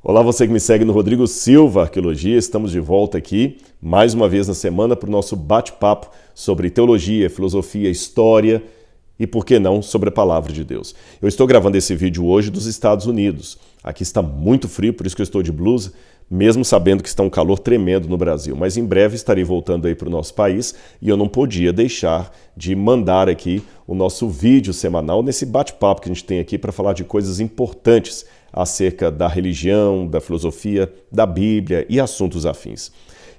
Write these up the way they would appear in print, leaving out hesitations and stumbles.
Olá, você que me segue no Rodrigo Silva Arqueologia, estamos de volta aqui, mais uma vez na semana, para o nosso bate-papo sobre teologia, filosofia, história e, por que não, sobre a Palavra de Deus. Eu estou gravando esse vídeo hoje dos Estados Unidos. Aqui está muito frio, por isso que eu estou de blusa, mesmo sabendo que está um calor tremendo no Brasil. Mas em breve estarei voltando aí para o nosso país e eu não podia deixar de mandar aqui o nosso vídeo semanal nesse bate-papo que a gente tem aqui para falar de coisas importantes acerca da religião, da filosofia, da Bíblia e assuntos afins.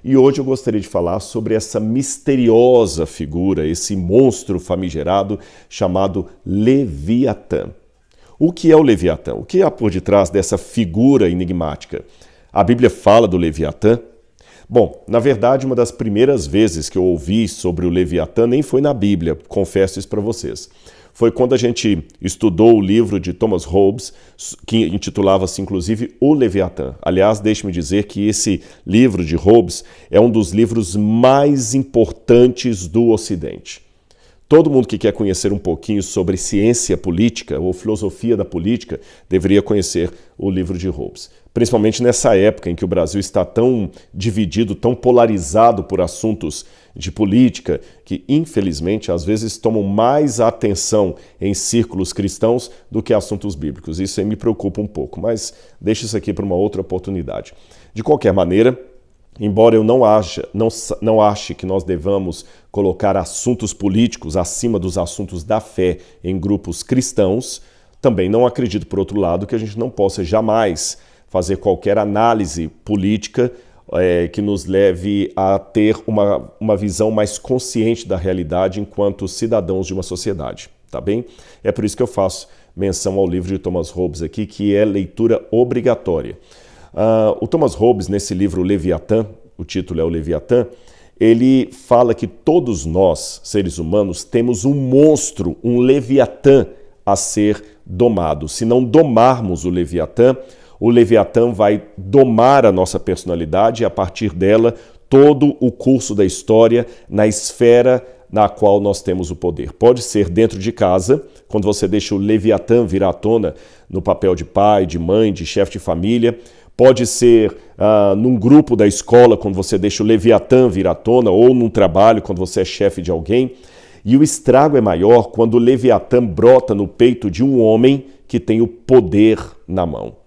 E hoje eu gostaria de falar sobre essa misteriosa figura, esse monstro famigerado chamado Leviatã. O que é o Leviatã? O que há por detrás dessa figura enigmática? A Bíblia fala do Leviatã? Bom, na verdade, uma das primeiras vezes que eu ouvi sobre o Leviatã nem foi na Bíblia, confesso isso para vocês. Foi quando a gente estudou o livro de Thomas Hobbes, que intitulava-se inclusive O Leviatã. Aliás, deixe-me dizer que esse livro de Hobbes é um dos livros mais importantes do Ocidente. Todo mundo que quer conhecer um pouquinho sobre ciência política ou filosofia da política deveria conhecer o livro de Hobbes. Principalmente nessa época em que o Brasil está tão dividido, tão polarizado por assuntos de política, que infelizmente às vezes tomam mais atenção em círculos cristãos do que assuntos bíblicos. Isso aí me preocupa um pouco, mas deixa isso aqui para uma outra oportunidade. De qualquer maneira, embora eu não ache que nós devamos colocar assuntos políticos acima dos assuntos da fé em grupos cristãos, também não acredito, por outro lado, que a gente não possa jamais fazer qualquer análise política que nos leve a ter uma visão mais consciente da realidade enquanto cidadãos de uma sociedade, tá bem? É por isso que eu faço menção ao livro de Thomas Hobbes aqui, que é leitura obrigatória. O Thomas Hobbes, nesse livro Leviatã, o título é o Leviatã, ele fala que todos nós, seres humanos, temos um monstro, um Leviatã a ser domado. Se não domarmos o Leviatã vai domar a nossa personalidade e, a partir dela, todo o curso da história na esfera na qual nós temos o poder. Pode ser dentro de casa, quando você deixa o Leviatã vir à tona no papel de pai, de mãe, de chefe de família. Pode ser num grupo da escola, quando você deixa o Leviatã vir à tona, ou num trabalho, quando você é chefe de alguém. E o estrago é maior quando o Leviatã brota no peito de um homem que tem o poder na mão.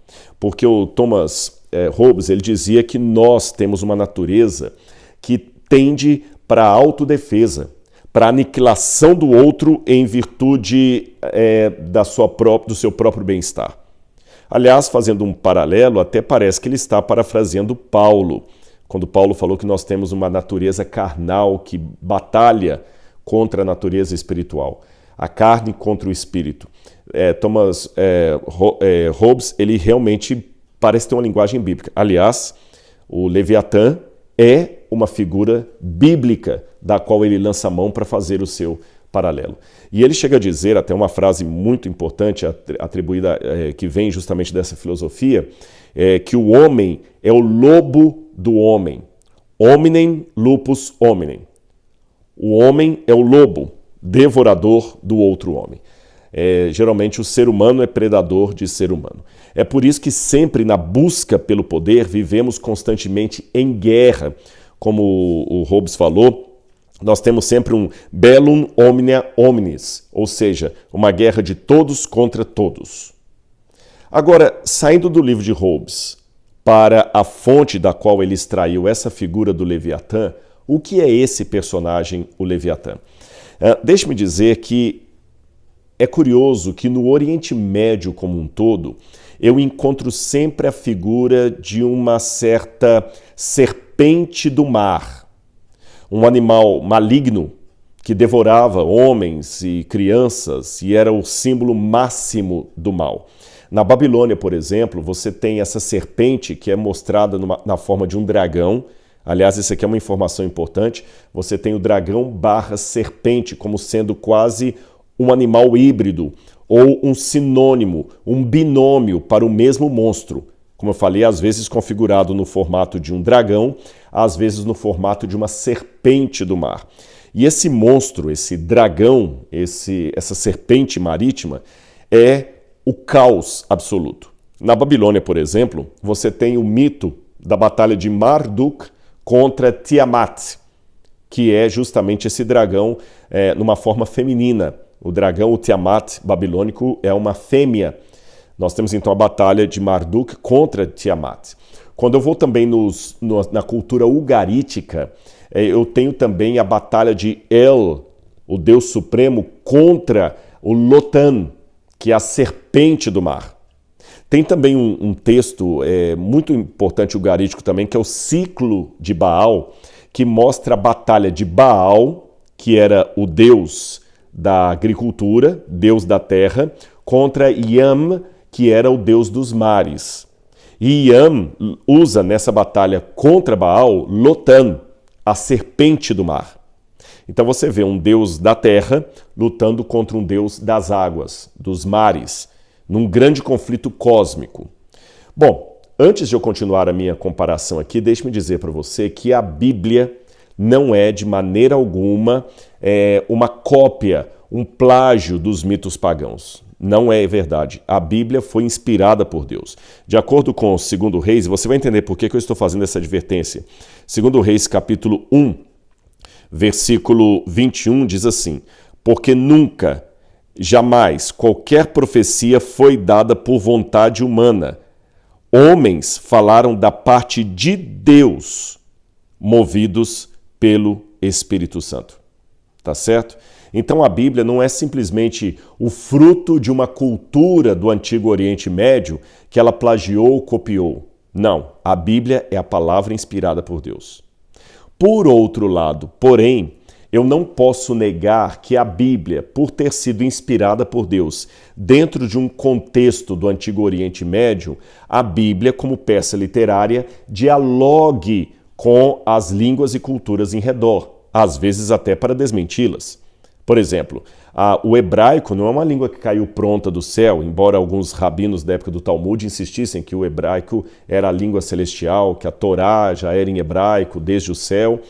Porque o Thomas Hobbes, ele dizia que nós temos uma natureza que tende para a autodefesa, para a aniquilação do outro em virtude do seu próprio bem-estar. Aliás, fazendo um paralelo, até parece que ele está parafraseando Paulo, quando Paulo falou que nós temos uma natureza carnal que batalha contra a natureza espiritual, a carne contra o espírito. Thomas Hobbes, ele realmente parece ter uma linguagem bíblica. Aliás, o Leviatã é uma figura bíblica da qual ele lança a mão para fazer o seu paralelo. E ele chega a dizer, até uma frase muito importante, atribuída, que vem justamente dessa filosofia, que o homem é o lobo do homem. Hominem lupus hominem. O homem é o lobo, devorador do outro homem. Geralmente o ser humano é predador de ser humano. É por isso que sempre na busca pelo poder vivemos constantemente em guerra. Como o Hobbes falou, nós temos sempre um bellum omnia omnis, ou seja, uma guerra de todos contra todos. Agora, saindo do livro de Hobbes para a fonte da qual ele extraiu essa figura do Leviatã, o que é esse personagem, o Leviatã? Deixe-me dizer que é curioso que no Oriente Médio como um todo, eu encontro sempre a figura de uma certa serpente do mar, um animal maligno que devorava homens e crianças e era o símbolo máximo do mal. Na Babilônia, por exemplo, você tem essa serpente que é mostrada na forma de um dragão. Aliás, isso aqui é uma informação importante. Você tem o dragão / serpente como sendo quase um animal híbrido ou um sinônimo, um binômio para o mesmo monstro. Como eu falei, às vezes configurado no formato de um dragão, às vezes no formato de uma serpente do mar. E esse monstro, esse dragão, essa serpente marítima, é o caos absoluto. Na Babilônia, por exemplo, você tem o mito da batalha de Marduk contra Tiamat, que é justamente esse dragão numa forma feminina. O dragão, o Tiamat babilônico, é uma fêmea. Nós temos então a batalha de Marduk contra Tiamat. Quando eu vou também na cultura ugarítica, eu tenho também a batalha de El, o Deus Supremo, contra o Lotan, que é a serpente do mar. Tem também um texto muito importante ugarítico também, que é o ciclo de Baal, que mostra a batalha de Baal, que era o deus da agricultura, deus da terra, contra Yam, que era o deus dos mares. E Yam usa nessa batalha contra Baal Lotan, a serpente do mar. Então você vê um deus da terra lutando contra um deus das águas, dos mares, num grande conflito cósmico. Bom, antes de eu continuar a minha comparação aqui, deixe-me dizer para você que a Bíblia não é de maneira alguma uma cópia, um plágio dos mitos pagãos. Não é verdade. A Bíblia foi inspirada por Deus. De acordo com 2 Reis, você vai entender por que eu estou fazendo essa advertência. 2 Reis, capítulo 1, versículo 21, diz assim: porque nunca, jamais, qualquer profecia foi dada por vontade humana. Homens falaram da parte de Deus, movidos pelo Espírito Santo. Tá certo? Então a Bíblia não é simplesmente o fruto de uma cultura do Antigo Oriente Médio que ela plagiou ou copiou. Não, a Bíblia é a palavra inspirada por Deus. Por outro lado, porém, eu não posso negar que a Bíblia, por ter sido inspirada por Deus dentro de um contexto do Antigo Oriente Médio, a Bíblia, como peça literária, dialogue com as línguas e culturas em redor, às vezes até para desmenti-las. Por exemplo, o hebraico não é uma língua que caiu pronta do céu, embora alguns rabinos da época do Talmud insistissem que o hebraico era a língua celestial, que a Torá já era em hebraico desde o céu,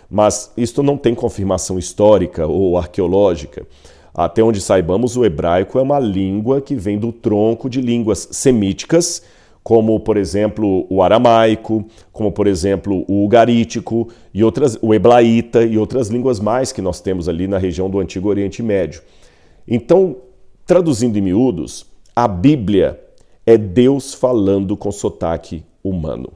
mas isto não tem confirmação histórica ou arqueológica. Até onde saibamos, o hebraico é uma língua que vem do tronco de línguas semíticas, como, por exemplo, o aramaico, como, por exemplo, o ugarítico, o heblaíta e outras línguas mais que nós temos ali na região do Antigo Oriente Médio. Então, traduzindo em miúdos, a Bíblia é Deus falando com sotaque humano.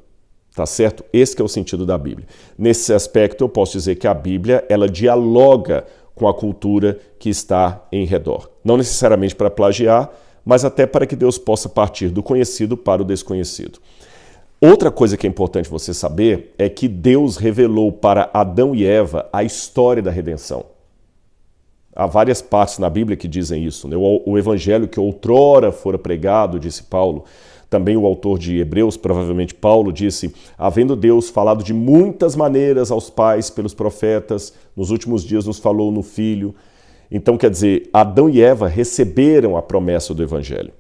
Tá certo? Esse que é o sentido da Bíblia. Nesse aspecto, eu posso dizer que a Bíblia, ela dialoga com a cultura que está em redor. Não necessariamente para plagiar, mas até para que Deus possa partir do conhecido para o desconhecido. Outra coisa que é importante você saber é que Deus revelou para Adão e Eva a história da redenção. Há várias partes na Bíblia que dizem isso, né? O evangelho que outrora fora pregado, disse Paulo. Também o autor de Hebreus, provavelmente Paulo, disse: havendo Deus falado de muitas maneiras aos pais pelos profetas, nos últimos dias nos falou no Filho. Então, quer dizer, Adão e Eva receberam a promessa do Evangelho.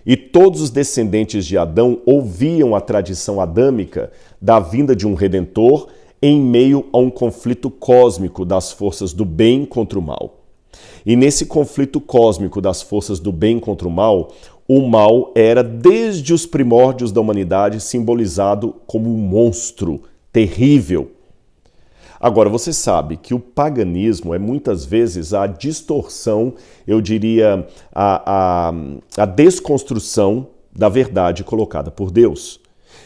E todos os descendentes de Adão ouviam a tradição adâmica da vinda de um Redentor em meio a um conflito cósmico das forças do bem contra o mal. E nesse conflito cósmico das forças do bem contra o mal era, desde os primórdios da humanidade, simbolizado como um monstro terrível. Agora, você sabe que o paganismo é muitas vezes a distorção, eu diria, a desconstrução da verdade colocada por Deus.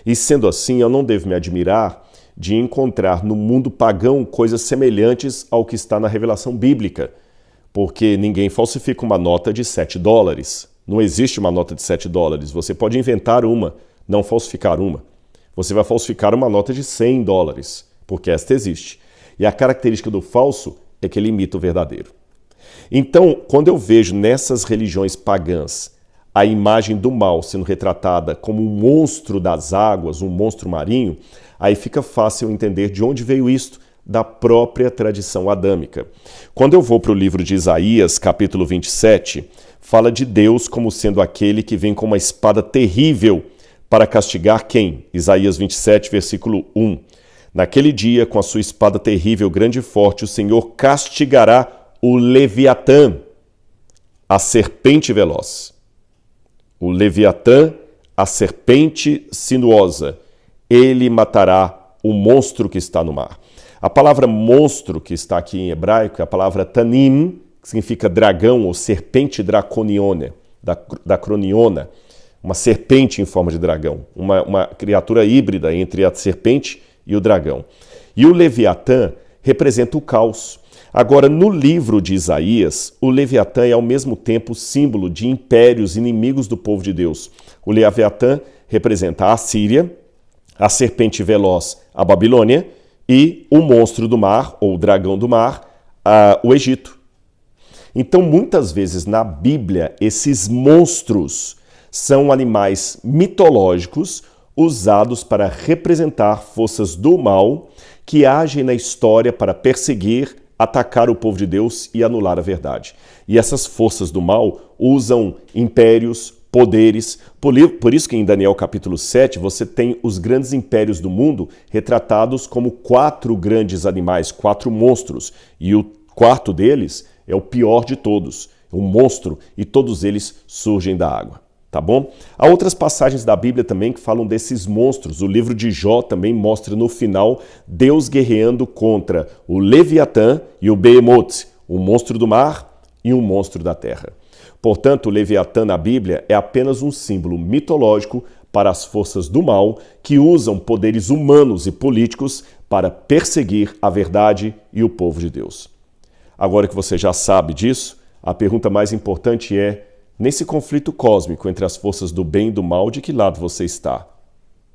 E sendo assim, eu não devo me admirar de encontrar no mundo pagão coisas semelhantes ao que está na revelação bíblica, porque ninguém falsifica uma nota de $7. Não existe uma nota de $7. Você pode inventar uma, não falsificar uma. Você vai falsificar uma nota de $100, porque esta existe. E a característica do falso é que ele imita o verdadeiro. Então, quando eu vejo nessas religiões pagãs a imagem do mal sendo retratada como um monstro das águas, um monstro marinho, aí fica fácil entender de onde veio isto, da própria tradição adâmica. Quando eu vou para o livro de Isaías, capítulo 27, fala de Deus como sendo aquele que vem com uma espada terrível para castigar quem? Isaías 27, versículo 1. Naquele dia, com a sua espada terrível, grande e forte, o Senhor castigará o Leviatã, a serpente veloz. O Leviatã, a serpente sinuosa, ele matará o monstro que está no mar. A palavra monstro que está aqui em hebraico é a palavra tanim, que significa dragão ou serpente draconiona, croniona, uma serpente em forma de dragão, uma criatura híbrida entre a serpente e o dragão. E o Leviatã representa o caos. Agora, no livro de Isaías, o Leviatã é ao mesmo tempo símbolo de impérios inimigos do povo de Deus. O Leviatã representa a Assíria, a serpente veloz, a Babilônia, e o monstro do mar, ou o dragão do mar, o Egito. Então, muitas vezes na Bíblia, esses monstros são animais mitológicos usados para representar forças do mal que agem na história para perseguir, atacar o povo de Deus e anular a verdade. E essas forças do mal usam impérios, poderes. Por isso que em Daniel capítulo 7 você tem os grandes impérios do mundo retratados como 4 grandes animais, 4 monstros. E o quarto deles é o pior de todos, um monstro, e todos eles surgem da água. Tá bom? Há outras passagens da Bíblia também que falam desses monstros. O livro de Jó também mostra no final Deus guerreando contra o Leviatã e o Behemoth, um monstro do mar e um monstro da terra. Portanto, o Leviatã na Bíblia é apenas um símbolo mitológico para as forças do mal que usam poderes humanos e políticos para perseguir a verdade e o povo de Deus. Agora que você já sabe disso, a pergunta mais importante é: nesse conflito cósmico entre as forças do bem e do mal, de que lado você está?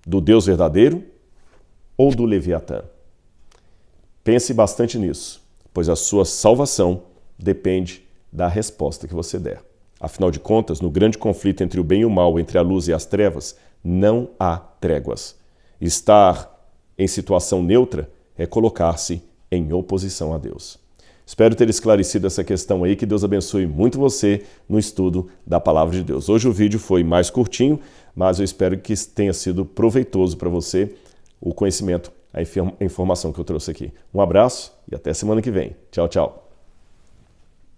Do Deus verdadeiro ou do Leviatã? Pense bastante nisso, pois a sua salvação depende da resposta que você der. Afinal de contas, no grande conflito entre o bem e o mal, entre a luz e as trevas, não há tréguas. Estar em situação neutra é colocar-se em oposição a Deus. Espero ter esclarecido essa questão aí, que Deus abençoe muito você no estudo da Palavra de Deus. Hoje o vídeo foi mais curtinho, mas eu espero que tenha sido proveitoso para você o conhecimento, a informação que eu trouxe aqui. Um abraço e até semana que vem. Tchau, tchau.